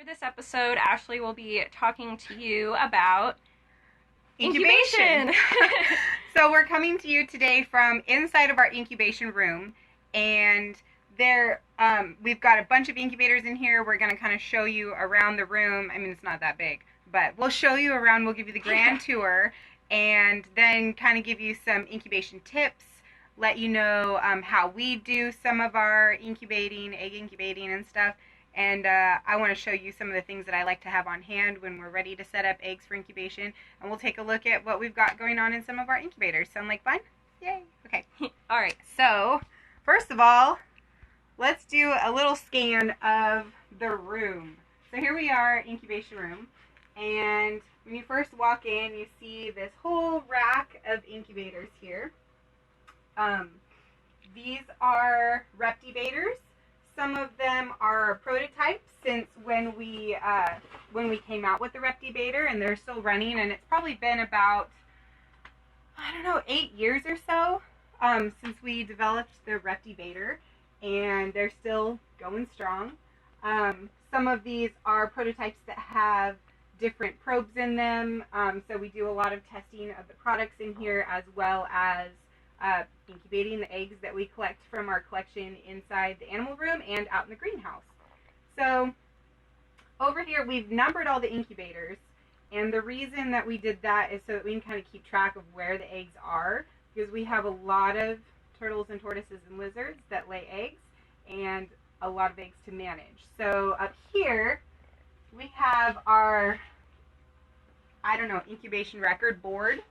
For this episode, Ashley will be talking to you about incubation. So we're coming to you today from inside of our incubation room, and we've got a bunch of incubators in here. We're going to kind of show you around the room. I mean, it's not that big, but we'll show you around. We'll give you the grand tour, and then kind of give you some incubation tips, let you know how we do some of our incubating, egg incubating and stuff. And I want to show you some of the things that I like to have on hand when we're ready to set up eggs for incubation. And we'll take a look at what we've got going on in some of our incubators. Sound like fun? Yay. Okay. All right. So, first of all, let's do a little scan of the room. So here we are, incubation room. And when you first walk in, you see this whole rack of incubators here. These are reptibators. Some of them are prototypes since when we came out with the reptibator, and they're still running, and it's probably been about, 8 years or so since we developed the reptibator, and they're still going strong. Some of these are prototypes that have different probes in them, so we do a lot of testing of the products in here, as well as incubating the eggs that we collect from our collection inside the animal room and out in the greenhouse. So over here we've numbered all the incubators, and the reason that we did that is so that we can kind of keep track of where the eggs are, because we have a lot of turtles and tortoises and lizards that lay eggs, and a lot of eggs to manage. So up here we have our incubation record board.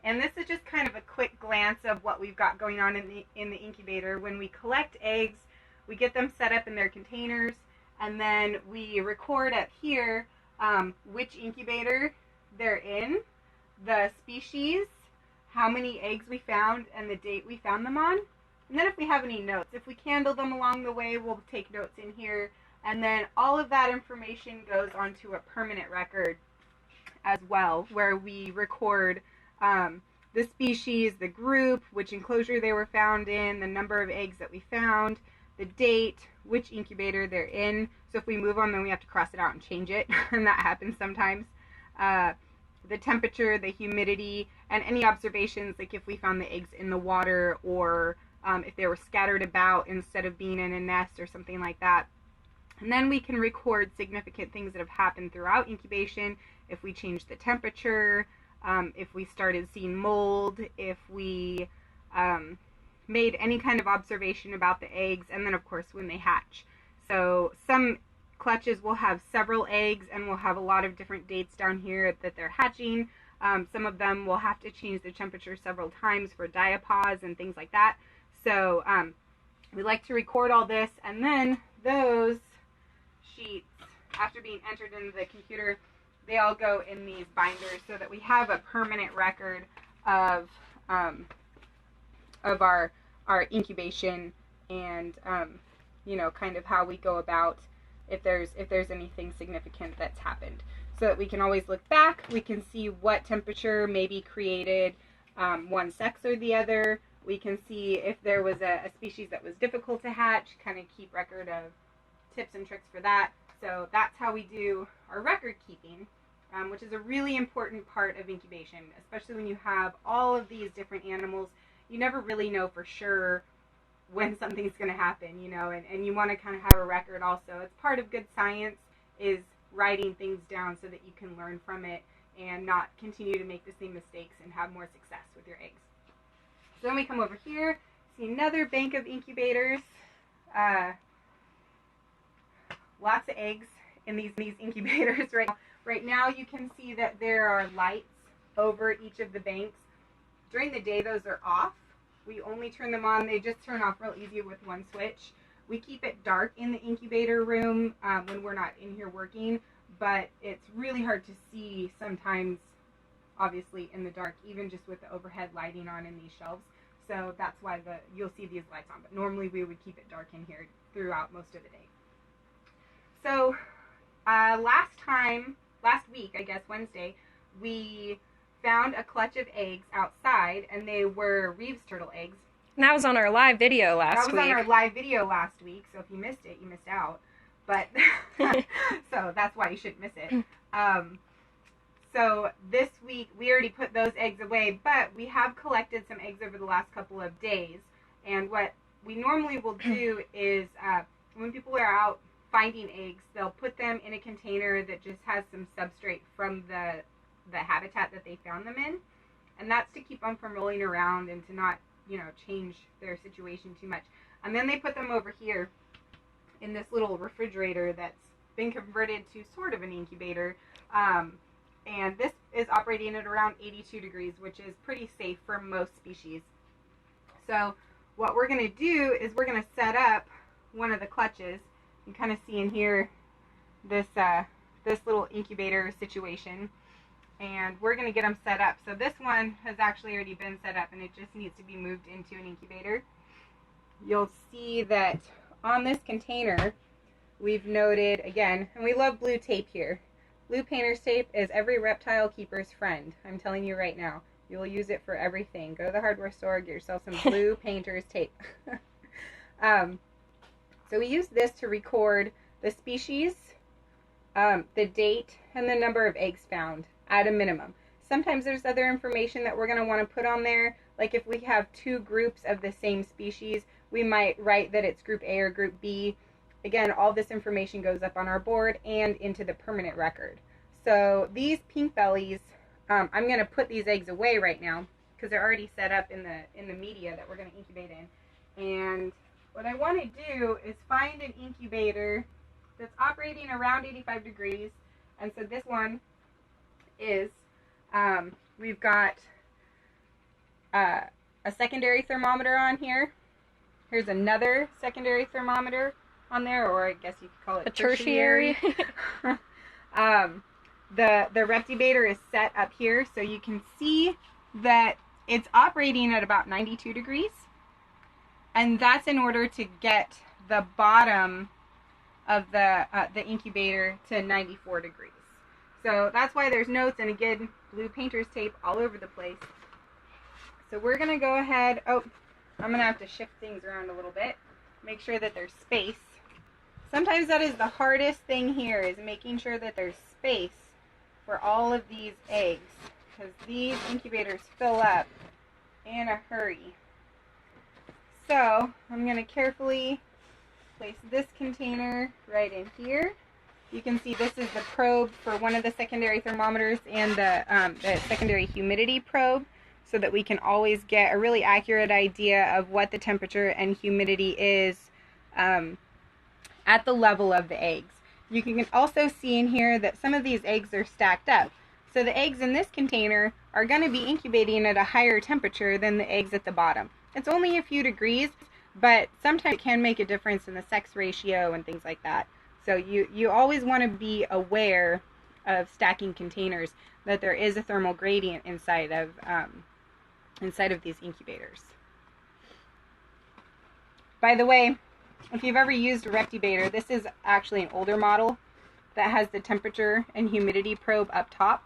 And this is just kind of a quick glance of what we've got going on in the incubator. When we collect eggs, we get them set up in their containers, and then we record up here which incubator they're in, the species, how many eggs we found, and the date we found them on. And then if we have any notes, if we candle them along the way, we'll take notes in here. And then all of that information goes onto a permanent record as well, where we record the species, the group, which enclosure they were found in, the number of eggs that we found, the date, which incubator they're in. So if we move them, then we have to cross it out and change it, and that happens sometimes. The temperature, the humidity, and any observations, like if we found the eggs in the water, or if they were scattered about instead of being in a nest or something like that. And then we can record significant things that have happened throughout incubation, if we change the temperature, if we started seeing mold, if we made any kind of observation about the eggs, and then of course when they hatch. So some clutches will have several eggs, and we'll have a lot of different dates down here that they're hatching. Some of them will have to change the temperature several times for diapause and things like that. So we like to record all this, and then those sheets, after being entered into the computer, they all go in these binders so that we have a permanent record of our incubation, and kind of how we go about if there's anything significant that's happened, so that we can always look back. We can see what temperature maybe created one sex or the other. We can see if there was a species that was difficult to hatch, kind of keep record of tips and tricks for that. So that's how we do our record keeping, which is a really important part of incubation, especially when you have all of these different animals. You never really know for sure when something's going to happen, and you want to kind of have a record also. It's part of good science, is writing things down so that you can learn from it and not continue to make the same mistakes and have more success with your eggs. So then we come over here, see another bank of incubators. Lots of eggs in these incubators right now. Right now you can see that there are lights over each of the banks. During the day those are off. We only turn them on. They just turn off real easy with one switch. We keep it dark in the incubator room when we're not in here working, but it's really hard to see sometimes, obviously, in the dark, even just with the overhead lighting on in these shelves. So that's why you'll see these lights on, but normally we would keep it dark in here throughout most of the day. So last week, I guess Wednesday, we found a clutch of eggs outside, and they were Reeves turtle eggs. And that was on our live video last week. That was on our live video last week, so if you missed it, you missed out. but so that's why you shouldn't miss it. So this week we already put those eggs away, but we have collected some eggs over the last couple of days. And what we normally will do is when people are out finding eggs, they'll put them in a container that just has some substrate from the habitat that they found them in. And that's to keep them from rolling around and to not, change their situation too much. And then they put them over here in this little refrigerator that's been converted to sort of an incubator. And this is operating at around 82 degrees, which is pretty safe for most species. So what we're going to do is we're going to set up one of the clutches. You kind of see in here this little incubator situation. And we're going to get them set up. So this one has actually already been set up, and it just needs to be moved into an incubator. You'll see that on this container, we've noted, again, and we love blue tape here. Blue painter's tape is every reptile keeper's friend. I'm telling you right now. You will use it for everything. Go to the hardware store, get yourself some blue painter's tape. So we use this to record the species, the date, and the number of eggs found at a minimum. Sometimes there's other information that we're going to want to put on there. Like if we have two groups of the same species, we might write that it's group A or group B. Again, all this information goes up on our board and into the permanent record. So these pink bellies, I'm going to put these eggs away right now because they're already set up in the media that we're going to incubate in. And what I want to do is find an incubator that's operating around 85 degrees. And so this one is, we've got a secondary thermometer on here. Here's another secondary thermometer on there, or I guess you could call it a tertiary. The Reptibator is set up here, so you can see that it's operating at about 92 degrees, and that's in order to get the bottom of the incubator to 94 degrees. So that's why there's notes, and again, blue painter's tape all over the place. So we're gonna go ahead. Oh, I'm gonna have to shift things around a little bit, make sure that there's space. Sometimes that is the hardest thing here, is making sure that there's space for all of these eggs, because these incubators fill up in a hurry. So I'm going to carefully place this container right in here. You can see this is the probe for one of the secondary thermometers and the secondary humidity probe, so that we can always get a really accurate idea of what the temperature and humidity is at the level of the eggs. You can also see in here that some of these eggs are stacked up. So the eggs in this container are going to be incubating at a higher temperature than the eggs at the bottom. It's only a few degrees, but sometimes it can make a difference in the sex ratio and things like that. So you always want to be aware of stacking containers, that there is a thermal gradient inside of these incubators. By the way, if you've ever used a Reptibator, this is actually an older model that has the temperature and humidity probe up top.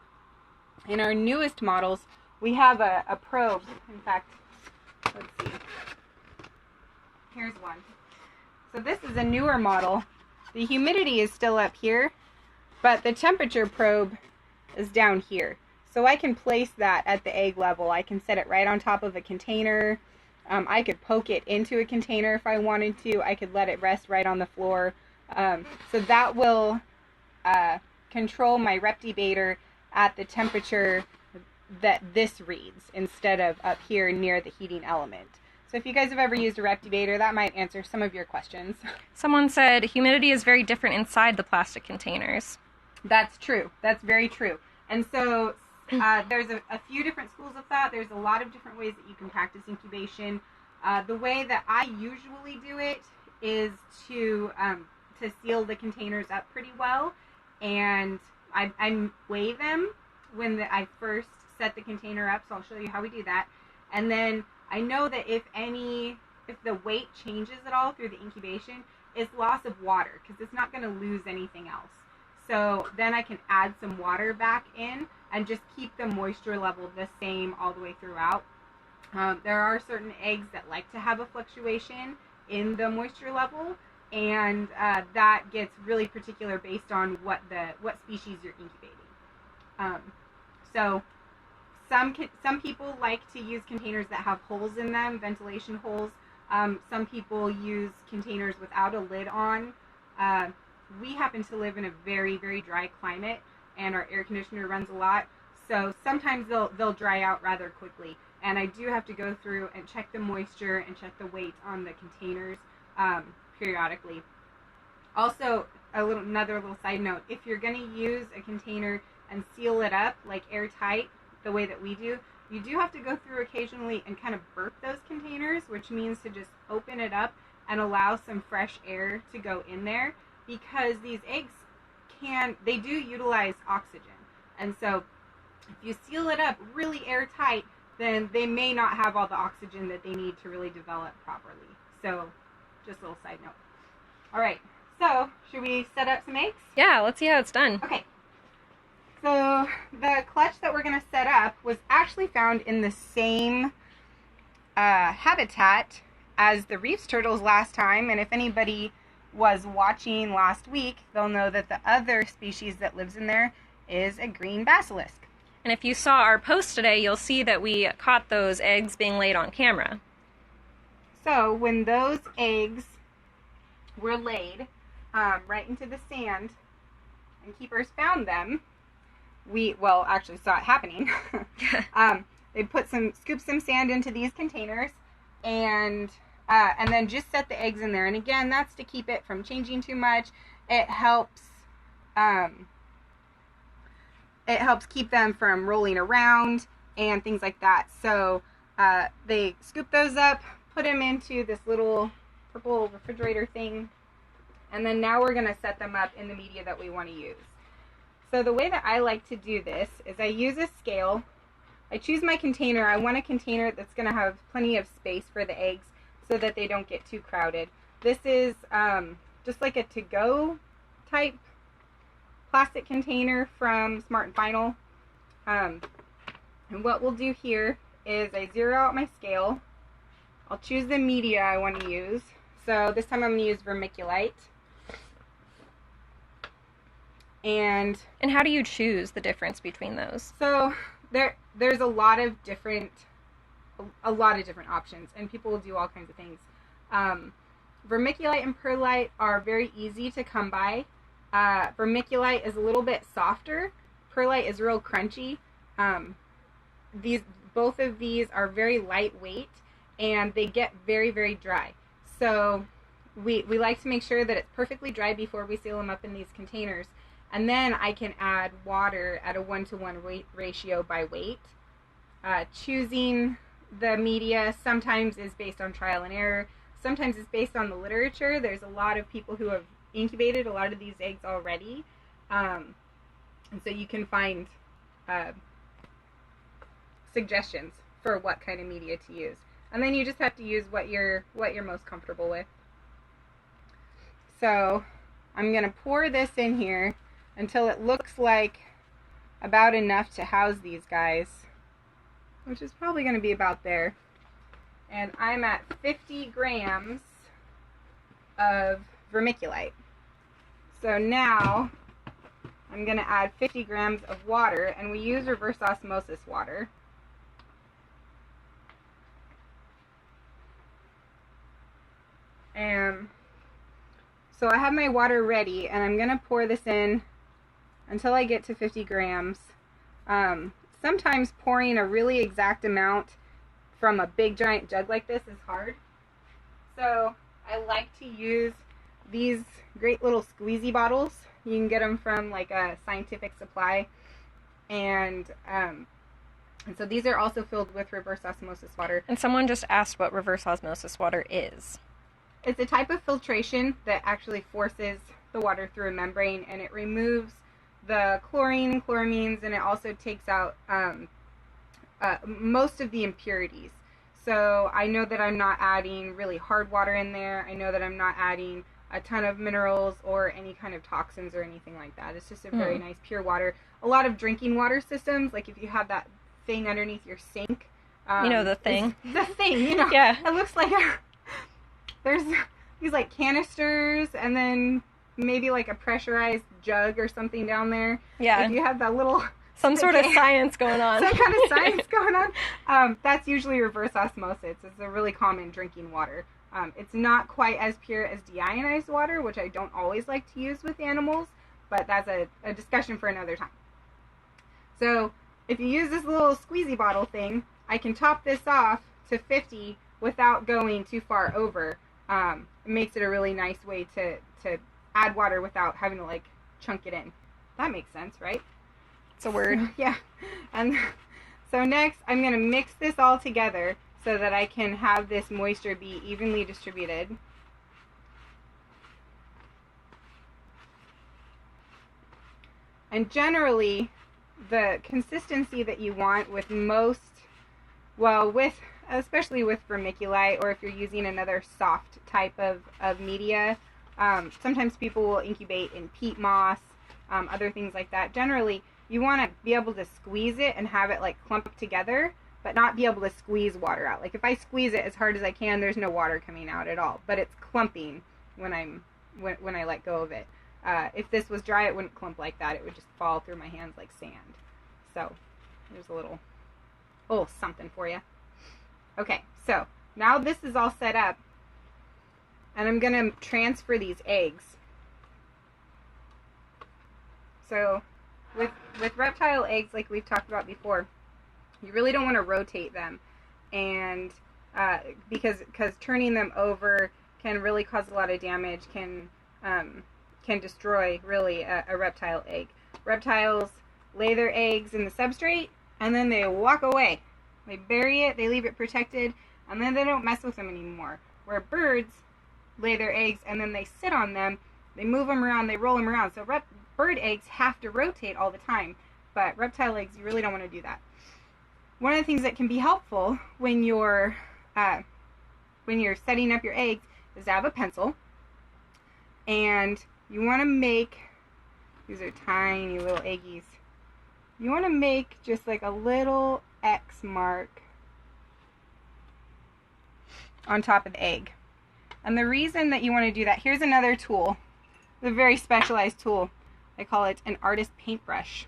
In our newest models, we have a probe. In fact, let's see. Here's one. So this is a newer model. The humidity is still up here, but the temperature probe is down here. So I can place that at the egg level. I can set it right on top of a container. I could poke it into a container if I wanted to. I could let it rest right on the floor. So that will control my Reptibator at the temperature that this reads, instead of up here near the heating element. So if you guys have ever used a Reptibator, that might answer some of your questions. Someone said humidity is very different inside the plastic containers. That's true. That's very true. And so there's a few different schools of thought. There's a lot of different ways that you can practice incubation. The way that I usually do it is to seal the containers up pretty well, and I weigh them when I first set the container up. So I'll show you how we do that. And then I know that if the weight changes at all through the incubation, it's loss of water, because it's not going to lose anything else. So then I can add some water back in and just keep the moisture level the same all the way throughout. There are certain eggs that like to have a fluctuation in the moisture level, and that gets really particular based on what species you're incubating. So some people like to use containers that have holes in them, ventilation holes. Some people use containers without a lid on. We happen to live in a very, very dry climate, and our air conditioner runs a lot. So sometimes they'll dry out rather quickly. And I do have to go through and check the moisture and check the weight on the containers periodically. Also, another little side note, if you're going to use a container and seal it up, like airtight, the way that we do, you do have to go through occasionally and kind of burp those containers, which means to just open it up and allow some fresh air to go in there, because these eggs they do utilize oxygen. And so if you seal it up really airtight, then they may not have all the oxygen that they need to really develop properly. So just a little side note. All right, so should we set up some eggs? Yeah, let's see how it's done. Okay. So the clutch that we're going to set up was actually found in the same habitat as the reefs turtles last time. And if anybody was watching last week, they'll know that the other species that lives in there is a green basilisk. And if you saw our post today, you'll see that we caught those eggs being laid on camera. So when those eggs were laid right into the sand, and keepers found them, we actually saw it happening. They scooped some sand into these containers, and then just set the eggs in there. And again, that's to keep it from changing too much. It helps keep them from rolling around and things like that. So they scoop those up, put them into this little purple refrigerator thing, and then now we're going to set them up in the media that we want to use. So the way that I like to do this is I use a scale. I choose my container. I want a container that's going to have plenty of space for the eggs so that they don't get too crowded. This is just like a to-go type plastic container from Smart & Final. And what we'll do here is I zero out my scale. I'll choose the media I want to use. So this time I'm going to use vermiculite. And how do you choose the difference between those? So there's a lot of different options, and people will do all kinds of things. Vermiculite and perlite are very easy to come by. Vermiculite is a little bit softer. Perlite is real crunchy. Both of these are very lightweight, and they get very, very dry. So we like to make sure that it's perfectly dry before we seal them up in these containers. And then I can add water at a 1-to-1 ratio by weight. Choosing the media sometimes is based on trial and error. Sometimes it's based on the literature. There's a lot of people who have incubated a lot of these eggs already. And so you can find suggestions for what kind of media to use. And then you just have to use what you're most comfortable with. So I'm going to pour this in here until it looks like about enough to house these guys, which is probably going to be about there. And I'm at 50 grams of vermiculite. So now I'm going to add 50 grams of water, and we use reverse osmosis water. And so I have my water ready, and I'm going to pour this in until I get to 50 grams. Sometimes pouring a really exact amount from a big giant jug like this is hard. So I like to use these great little squeezy bottles. You can get them from like a Scientific Supply. And so these are also filled with reverse osmosis water. And someone just asked what reverse osmosis water is. It's a type of filtration that actually forces the water through a membrane, and it removes the chlorine, chloramines, and it also takes out most of the impurities. So I know that I'm not adding really hard water in there. I know that I'm not adding a ton of minerals or any kind of toxins or anything like that. It's just a very nice pure water. A lot of drinking water systems, like if you have that thing underneath your sink. You know, the thing. The thing, you know. Yeah. It looks like there's these like canisters, and then maybe like a pressurized jug or something down there. Yeah. If you have that little some sort of science going on. Some kind of science going on. That's usually reverse osmosis. It's a really common drinking water. It's not quite as pure as deionized water, which I don't always like to use with animals, but that's a discussion for another time. So if you use this little squeezy bottle thing, I can top this off to 50 without going too far over. It makes it a really nice way to add water without having to like chunk it in. That makes sense, right? It's a word. So, yeah. And so next I'm going to mix this all together so that I can have this moisture be evenly distributed. And generally, the consistency that you want with most, well, especially with vermiculite, or if you're using another soft type of media, sometimes people will incubate in peat moss, other things like that. Generally, you want to be able to squeeze it and have it like clump together, but not be able to squeeze water out. Like if I squeeze it as hard as I can, there's no water coming out at all, but it's clumping when I let go of it. If this was dry, it wouldn't clump like that. It would just fall through my hands like sand. So there's a little something for you. Okay, so now this is all set up, and I'm going to transfer these eggs. So with reptile eggs, like we've talked about before, you really don't want to rotate them, and because turning them over can really cause a lot of damage, can destroy really a reptile egg. Reptiles lay their eggs in the substrate and then they walk away. They bury it, they leave it protected, and then they don't mess with them anymore. Where birds lay their eggs and then they sit on them, they move them around, they roll them around. So bird eggs have to rotate all the time, but reptile eggs, you really don't want to do that. One of the things that can be helpful when you're setting up your eggs is to have a pencil, and you want to make, these are tiny little eggies, you want to make just like a little X mark on top of the egg. And the reason that you want to do that, here's another tool, a very specialized tool. I call it an artist paintbrush.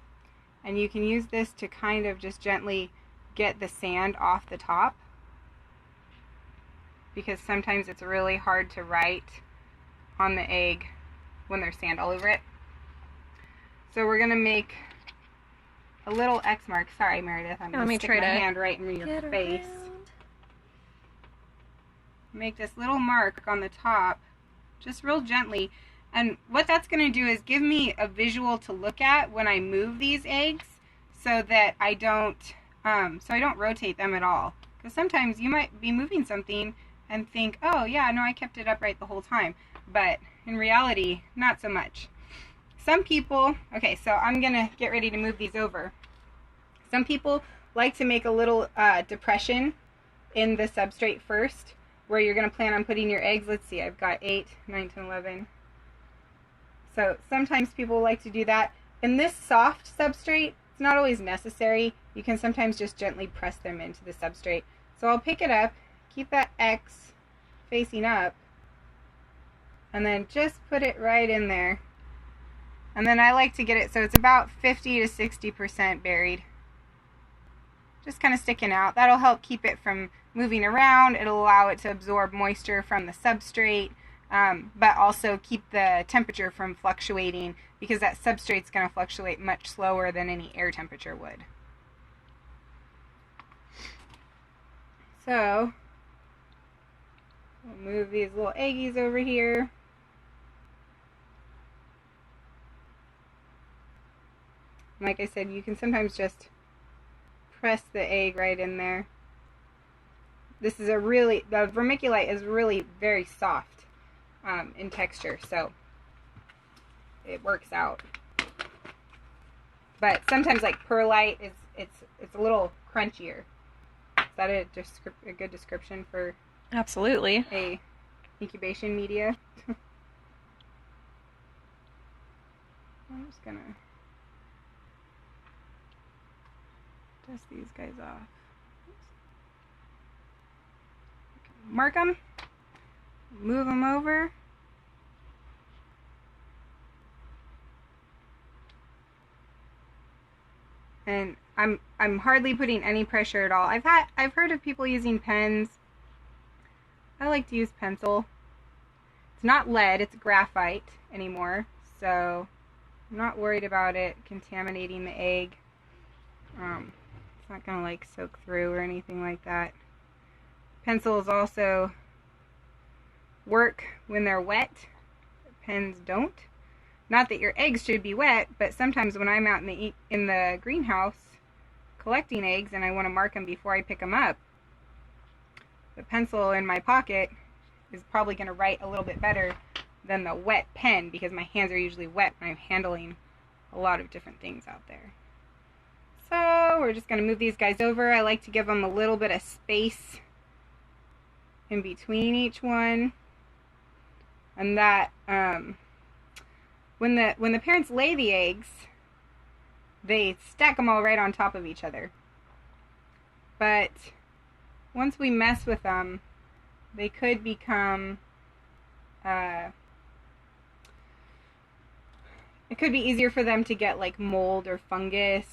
And you can use this to kind of just gently get the sand off the top, because sometimes it's really hard to write on the egg when there's sand all over it. So we're going to make a little X mark. Sorry, Meredith, I'm going to stick my hand right in your face. Make this little mark on the top, just real gently. And what that's going to do is give me a visual to look at when I move these eggs, so that I don't rotate them at all. Because sometimes you might be moving something and think, oh yeah, no, I kept it upright the whole time. But in reality, not so much. Some people, okay, so I'm going to get ready to move these over. Some people like to make a little depression in the substrate first, where you're going to plan on putting your eggs. Let's see, I've got 8, 9, 10, 11. So sometimes people like to do that. In this soft substrate, it's not always necessary. You can sometimes just gently press them into the substrate. So I'll pick it up, keep that X facing up, and then just put it right in there. And then I like to get it so it's about 50 to 60% buried. Just kind of sticking out. That'll help keep it from moving around. It'll allow it to absorb moisture from the substrate, but also keep the temperature from fluctuating, because that substrate's going to fluctuate much slower than any air temperature would. So we'll move these little eggies over here. Like I said, you can sometimes just press the egg right in there. The vermiculite is really very soft in texture, so it works out. But sometimes, like perlite, it's a little crunchier. Is that a good description for absolutely a incubation media? I'm just gonna dust these guys off. Mark them. move them over. And I'm hardly putting any pressure at all. I've heard of people using pens. I like to use pencil. It's not lead, it's graphite anymore, so I'm not worried about it contaminating the egg. It's not gonna like soak through or anything like that. Pencils also work when they're wet. Pens don't. Not that your eggs should be wet, but sometimes when I'm out in the greenhouse collecting eggs and I want to mark them before I pick them up, the pencil in my pocket is probably going to write a little bit better than the wet pen, because my hands are usually wet when I'm handling a lot of different things out there. So we're just going to move these guys over. I like to give them a little bit of space in between each one. And that when the parents lay the eggs, they stack them all right on top of each other. But once we mess with them, they could become, it could be easier for them to get like mold or fungus.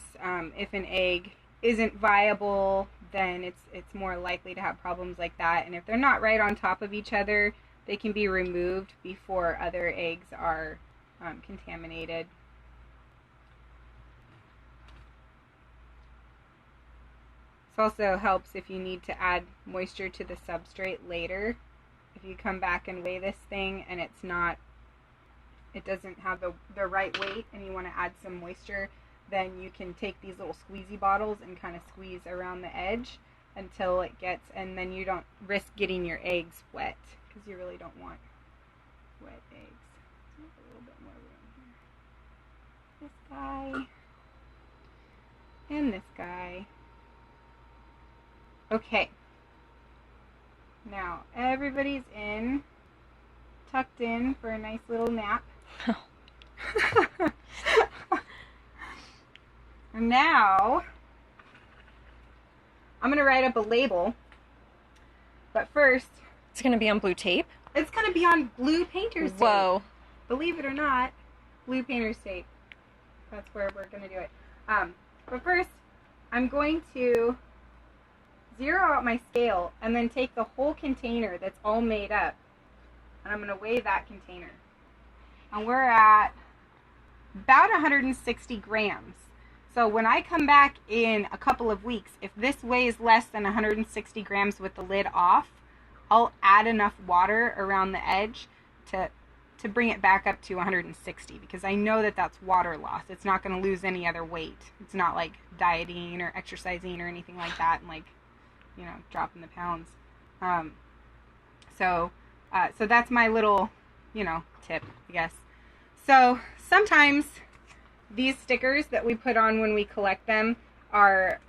If an egg isn't viable, then it's more likely to have problems like that. And if they're not right on top of each other, they can be removed before other eggs are contaminated. This also helps if you need to add moisture to the substrate later. If you come back and weigh this thing and it doesn't have the right weight and you want to add some moisture, then you can take these little squeezy bottles and kind of squeeze around the edge until it gets, and then you don't risk getting your eggs wet, because you really don't want wet eggs. Let's make a little bit more room here. This guy and this guy. Okay. Now everybody's tucked in for a nice little nap. Now I'm going to write up a label, but first... It's going to be on blue tape? It's going to be on blue painter's tape. Whoa. Believe it or not, blue painter's tape. That's where we're going to do it. But first, I'm going to zero out my scale and then take the whole container that's all made up, and I'm going to weigh that container. And we're at about 160 grams. So when I come back in a couple of weeks, if this weighs less than 160 grams with the lid off, I'll add enough water around the edge to bring it back up to 160, because I know that that's water loss. It's not going to lose any other weight. It's not like dieting or exercising or anything like that and, like, you know, dropping the pounds. So that's my little, you know, tip, I guess. So sometimes these stickers that we put on when we collect them are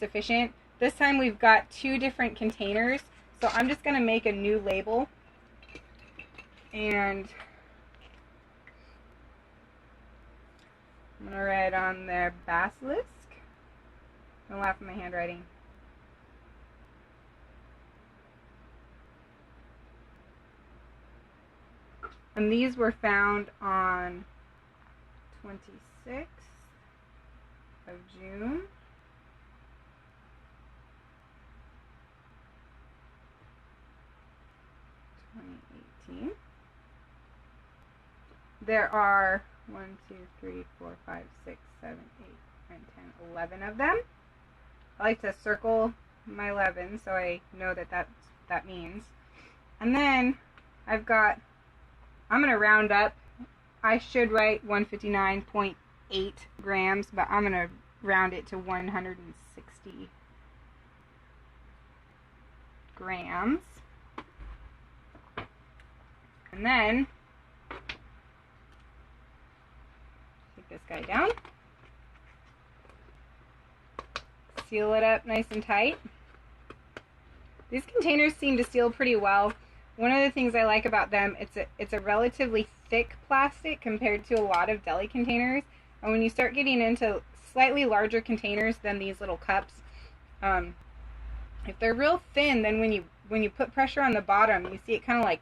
sufficient. This time we've got 2 different containers, so I'm just going to make a new label, and I'm going to write on there basilisk. Don't laugh at my handwriting. And these were found on 26th of June. There are 1, 2, 3, 4, 5, 6, 7, 8, 9, 10, 11 of them. I like to circle my 11 so I know that means. And then I'm going to round up. I should write 159.8 grams, but I'm going to round it to 160 grams. And then take this guy down, seal it up nice and tight. These containers seem to seal pretty well. One of the things I like about them, it's a relatively thick plastic compared to a lot of deli containers. And when you start getting into slightly larger containers than these little cups, if they're real thin, then when you put pressure on the bottom, you see it kind of like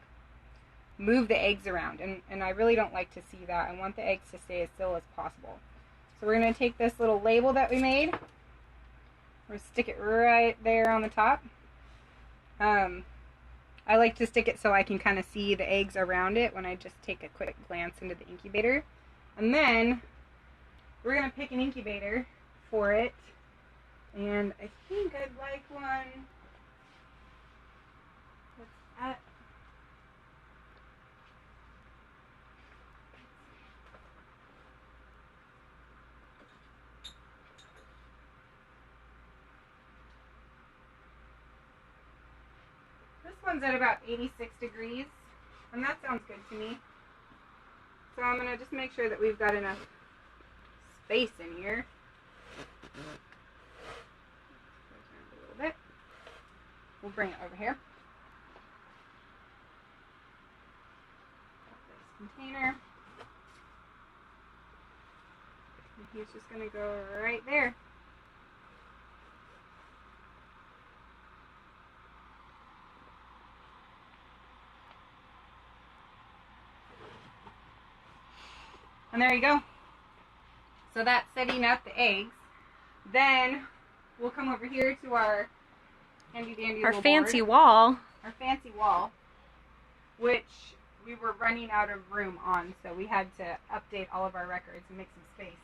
move the eggs around, and I really don't like to see that. I want the eggs to stay as still as possible. So we're going to take this little label that we made, we're going to stick it right there on the top. I like to stick it so I can kind of see the eggs around it when I just take a quick glance into the incubator. And then we're going to pick an incubator for it. And I think I'd like one that's at... This one's at about 86 degrees, and that sounds good to me. So I'm going to just make sure that we've got enough space in here. A little bit. We'll bring it over here. This container. And he's just going to go right there. And there you go. So that's setting up the eggs. Then we'll come over here to our handy dandy Our little fancy board. wall. Our fancy wall, which we were running out of room on, so we had to update all of our records and make some space.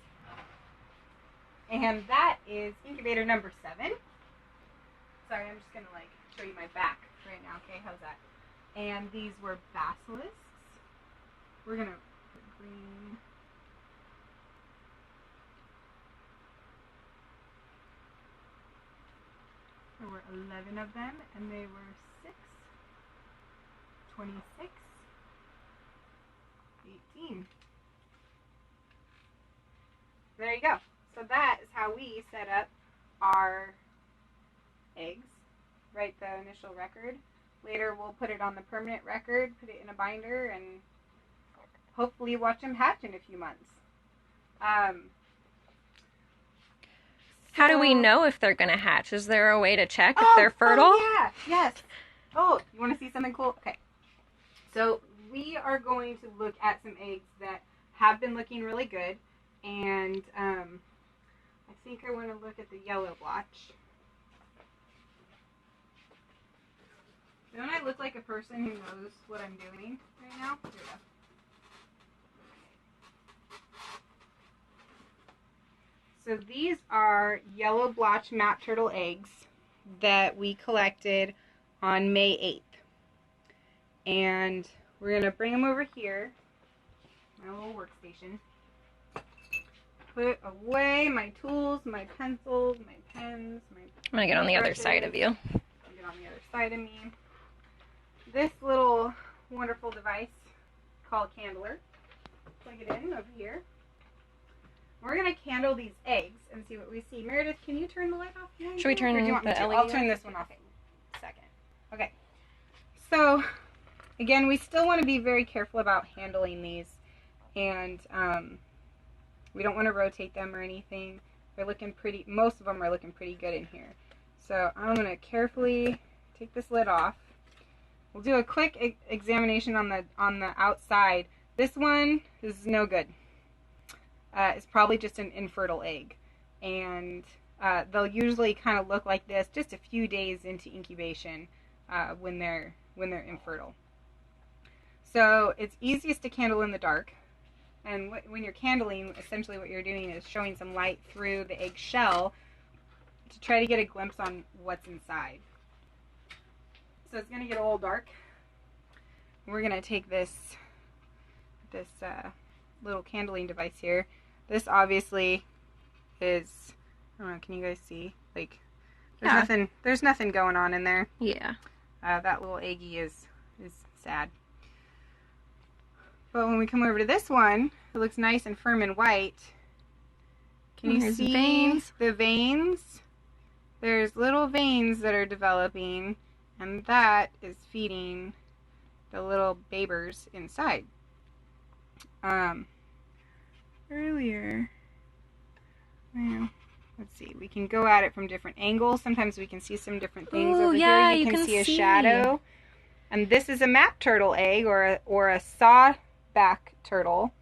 And that is incubator number 7. Sorry, I'm just gonna like show you my back right now. Okay, how's that? And these were basilisks. We're gonna put green. There were 11 of them, and they were 6, 26, 18. There you go. So that is how we set up our eggs. Write the initial record. Later we'll put it on the permanent record, put it in a binder, and hopefully watch them hatch in a few months. How do we know if they're going to hatch? Is there a way to check if they're fertile? Oh, yeah, yes. Oh, you want to see something cool? Okay. So we are going to look at some eggs that have been looking really good, and I think I want to look at the yellow blotch. Don't I look like a person who knows what I'm doing right now? Here we go. So these are yellow blotch map turtle eggs that we collected on May 8th. And we're going to bring them over here, my little workstation. Put away my tools, my pencils, my pens, my I'm going to get on the other brushes. side of you. Get on the other side of me. This little wonderful device called Candler. Plug it in over here. We're going to candle these eggs and see what we see. Meredith, can you turn the light off? Should we turn the LED I'll turn this one off in a second. Okay. So, again, we still want to be very careful about handling these. And we don't want to rotate them or anything. They're looking pretty, most of them are looking pretty good in here. So I'm going to carefully take this lid off. We'll do a quick examination on the outside. This one is no good. It's probably just an infertile egg, and they'll usually kind of look like this just a few days into incubation when they're infertile. So it's easiest to candle in the dark, and when you're candling, essentially what you're doing is showing some light through the egg shell to try to get a glimpse on what's inside. So it's going to get a little dark. We're going to take this little candling device here. This obviously is, I don't know, can you guys see? Like, there's nothing going on in there. Yeah. That little eggie is sad. But when we come over to this one, it looks nice and firm and white. Can you see veins? The veins? There's little veins that are developing, and that is feeding the little babers inside. Earlier, well, let's see, we can go at it from different angles. Sometimes we can see some different things. Ooh, over yeah, here you can see a shadow. And this is a map turtle egg, or a sawback turtle.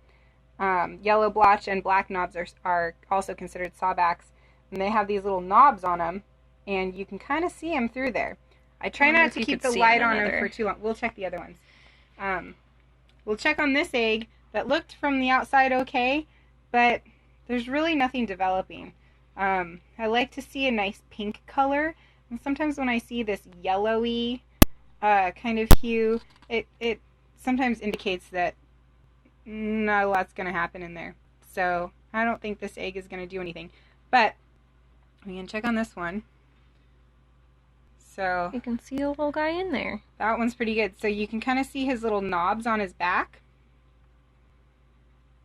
Yellow blotch and black knobs are also considered sawbacks. And they have these little knobs on them, and you can kind of see them through there. I try not to keep the light on them for too long. We'll check the other ones. We'll check on this egg that looked from the outside okay, but there's really nothing developing. I like to see a nice pink color, and sometimes when I see this yellowy kind of hue, it sometimes indicates that not a lot's going to happen in there. So I don't think this egg is going to do anything. But we can check on this one. So you can see a little guy in there. That one's pretty good. So you can kind of see his little knobs on his back.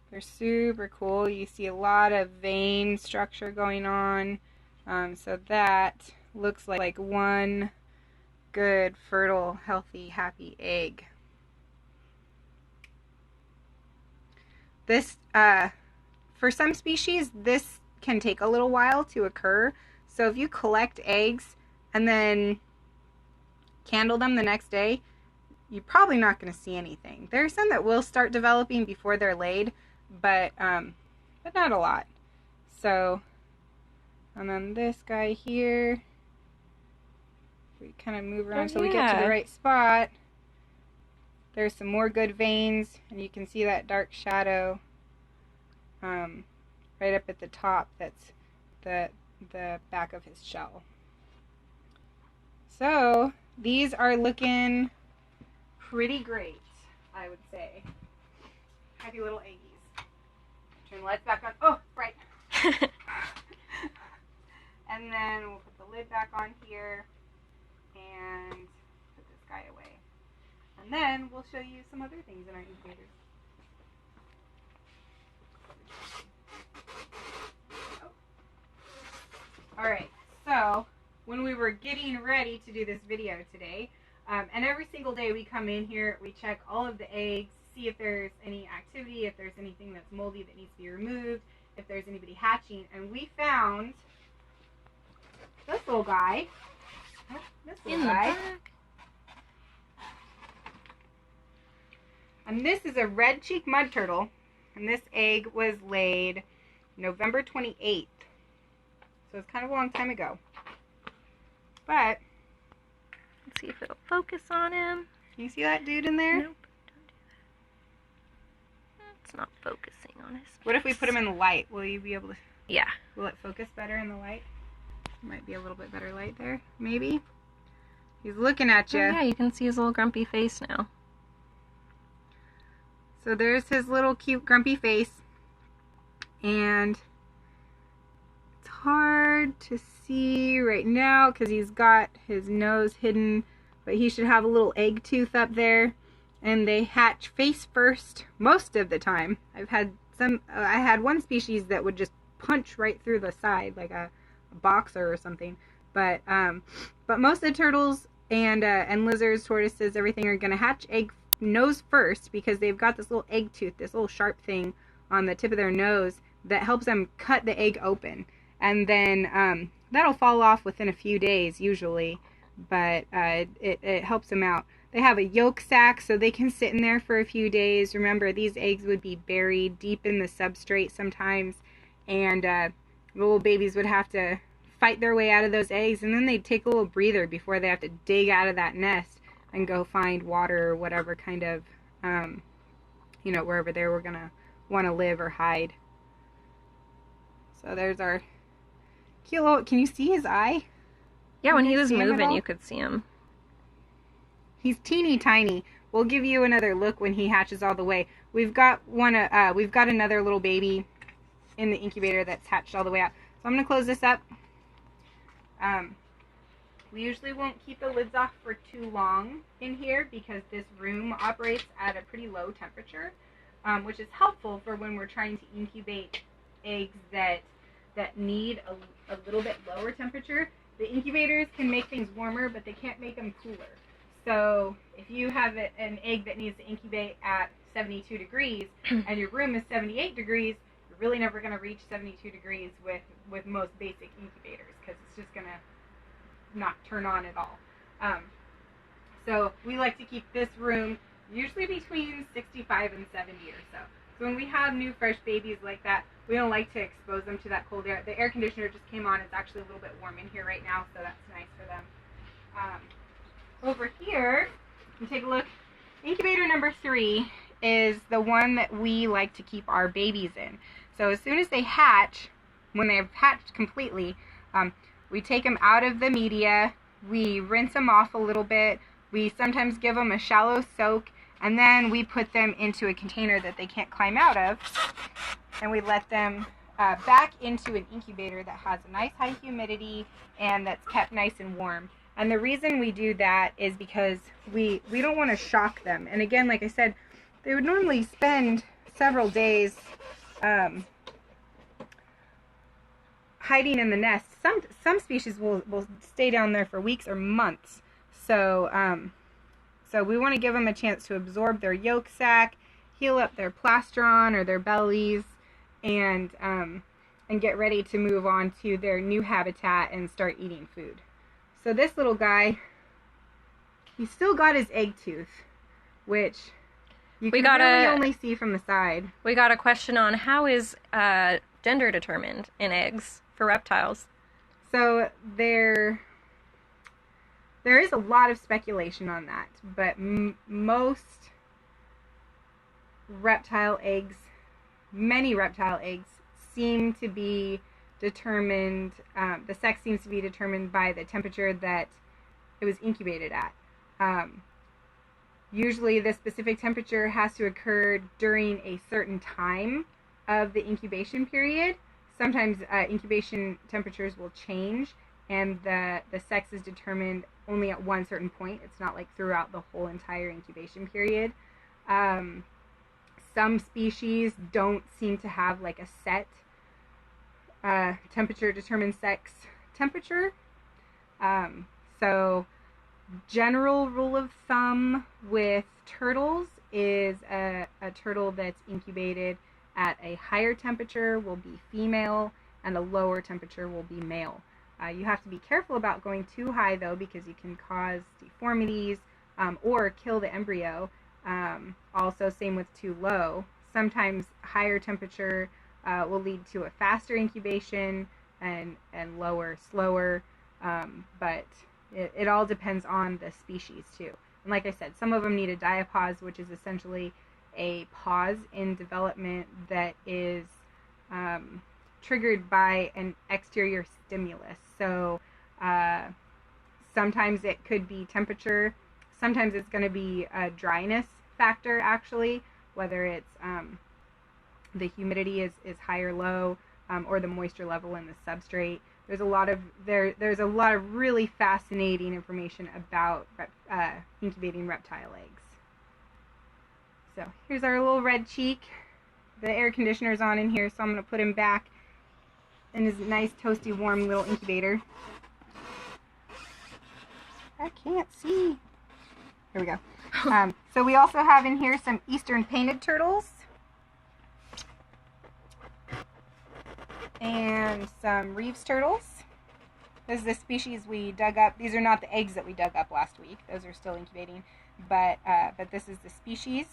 They're super cool. You see a lot of vein structure going on. So that looks like one good, fertile, healthy, happy egg. This, for some species, this can take a little while to occur. So if you collect eggs and then candle them the next day, you're probably not going to see anything. There are some that will start developing before they're laid, but not a lot. So, and then this guy here, we kind of move around so we get to the right spot. There's some more good veins, and you can see that dark shadow right up at the top. That's the back of his shell. So these are looking pretty great, I would say. Happy little eggies. Turn the lights back on. Oh, right. And then we'll put the lid back on here and put this guy away. And then we'll show you some other things in our incubators. Oh. Alright, so when we were getting ready to do this video today, and every single day we come in here, we check all of the eggs, see if there's any activity, if there's anything that's moldy that needs to be removed, if there's anybody hatching, and we found this little guy. This little guy. And this is a red cheek mud turtle, and this egg was laid November 28th. So it's kind of a long time ago. But let's see if it'll focus on him. Can you see that dude in there? Nope, don't do that. It's not focusing on his face. What if we put him in the light? Will you be able to? Yeah. Will it focus better in the light? Might be a little bit better light there, maybe. He's looking at you. Oh, yeah, you can see his little grumpy face now. So there's his little cute grumpy face. And it's hard to see right now because he's got his nose hidden, but he should have a little egg tooth up there. And they hatch face first most of the time. I had one species that would just punch right through the side like a boxer or something. But most of the turtles and lizards, tortoises, everything are going to hatch egg nose first because they've got this little egg tooth, this little sharp thing on the tip of their nose that helps them cut the egg open. And then that'll fall off within a few days usually, but it helps them out. They have a yolk sac so they can sit in there for a few days. Remember, these eggs would be buried deep in the substrate sometimes, and the little babies would have to fight their way out of those eggs, and then they'd take a little breather before they have to dig out of that nest and go find water or whatever kind of, wherever they were going to want to live or hide. So there's our cute little, can you see his eye? Yeah, when he was moving, you could see him. He's teeny tiny. We'll give you another look when he hatches all the way. We've got another little baby in the incubator that's hatched all the way out. So I'm going to close this up. We usually won't keep the lids off for too long in here because this room operates at a pretty low temperature, which is helpful for when we're trying to incubate eggs that need a little bit lower temperature. The incubators can make things warmer, but they can't make them cooler. So if you have an egg that needs to incubate at 72 degrees and your room is 78 degrees, you're really never going to reach 72 degrees with most basic incubators because it's just going to not turn on at all. So we like to keep this room usually between 65 and 70 or so. So when we have new fresh babies like that, we don't like to expose them to that cold air. The air conditioner just came on. It's actually a little bit warm in here right now, so that's nice for them. Over here, you take a look. Incubator number 3 is the one that we like to keep our babies in. So as soon as they hatch, when they've hatched completely, we take them out of the media, we rinse them off a little bit, we sometimes give them a shallow soak, and then we put them into a container that they can't climb out of, and we let them back into an incubator that has a nice high humidity and that's kept nice and warm. And the reason we do that is because we don't want to shock them. And again, like I said, they would normally spend several days hiding in the nest. Some species will stay down there for weeks or months. So so we want to give them a chance to absorb their yolk sac, heal up their plastron or their bellies, and get ready to move on to their new habitat and start eating food. So this little guy, he's still got his egg tooth, which you can really only see from the side. We got a question on how is gender determined in eggs for reptiles. So there is a lot of speculation on that, but most reptile eggs, many reptile eggs, seem to be determined, the sex seems to be determined by the temperature that it was incubated at. Usually the specific temperature has to occur during a certain time of the incubation period. Sometimes incubation temperatures will change, and the sex is determined only at one certain point. It's not like throughout the whole entire incubation period. Some species don't seem to have like a set temperature determined sex temperature. So general rule of thumb with turtles is a turtle that's incubated at a higher temperature will be female, and a lower temperature will be male. You have to be careful about going too high, though, because you can cause deformities or kill the embryo. Also, same with too low. Sometimes higher temperature will lead to a faster incubation, and lower, slower. But it all depends on the species, too. And like I said, some of them need a diapause, which is essentially a pause in development that is triggered by an exterior stimulus. So sometimes it could be temperature. Sometimes it's going to be a dryness factor, actually, whether it's the humidity is high or low, or the moisture level in the substrate. There's a lot of really fascinating information about incubating reptile eggs. So here's our little red cheek. The air conditioner's on in here, so I'm going to put him back in his nice, toasty, warm little incubator. I can't see. Here we go. So we also have in here some eastern painted turtles. And some Reeves turtles. This is the species we dug up. These are not the eggs that we dug up last week. Those are still incubating. But this is the species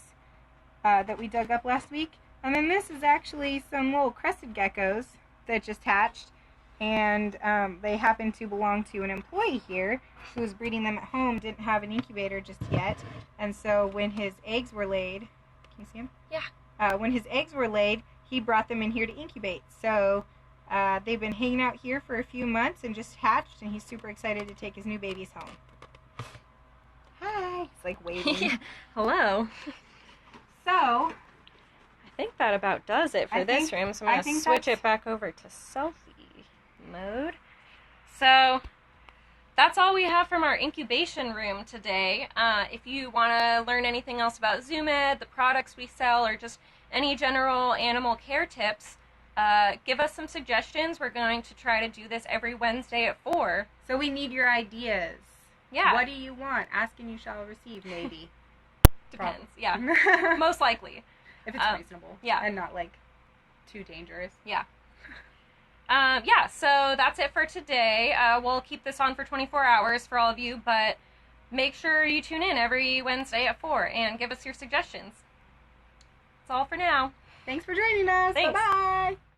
that we dug up last week. And then this is actually some little crested geckos that just hatched. And they happen to belong to an employee here who was breeding them at home, didn't have an incubator just yet. And so when his eggs were laid, can you see him? Yeah. When his eggs were laid, he brought them in here to incubate. So they've been hanging out here for a few months and just hatched, and he's super excited to take his new babies home. Hi. It's like waving. Hello. So I think that about does it for this room, so I'm going to switch it back over to selfie mode. So that's all we have from our incubation room today. If you want to learn anything else about ZoomEd, the products we sell, or just any general animal care tips, give us some suggestions. We're going to try to do this every Wednesday at 4. So we need your ideas. Yeah. What do you want? Ask and you shall receive, maybe. Depends. Yeah. Most likely. If it's reasonable. Yeah. And not, like, too dangerous. Yeah. Yeah, so that's it for today. We'll keep this on for 24 hours for all of you, but make sure you tune in every Wednesday at 4 and give us your suggestions. That's all for now. Thanks for joining us. Thanks. Bye-bye.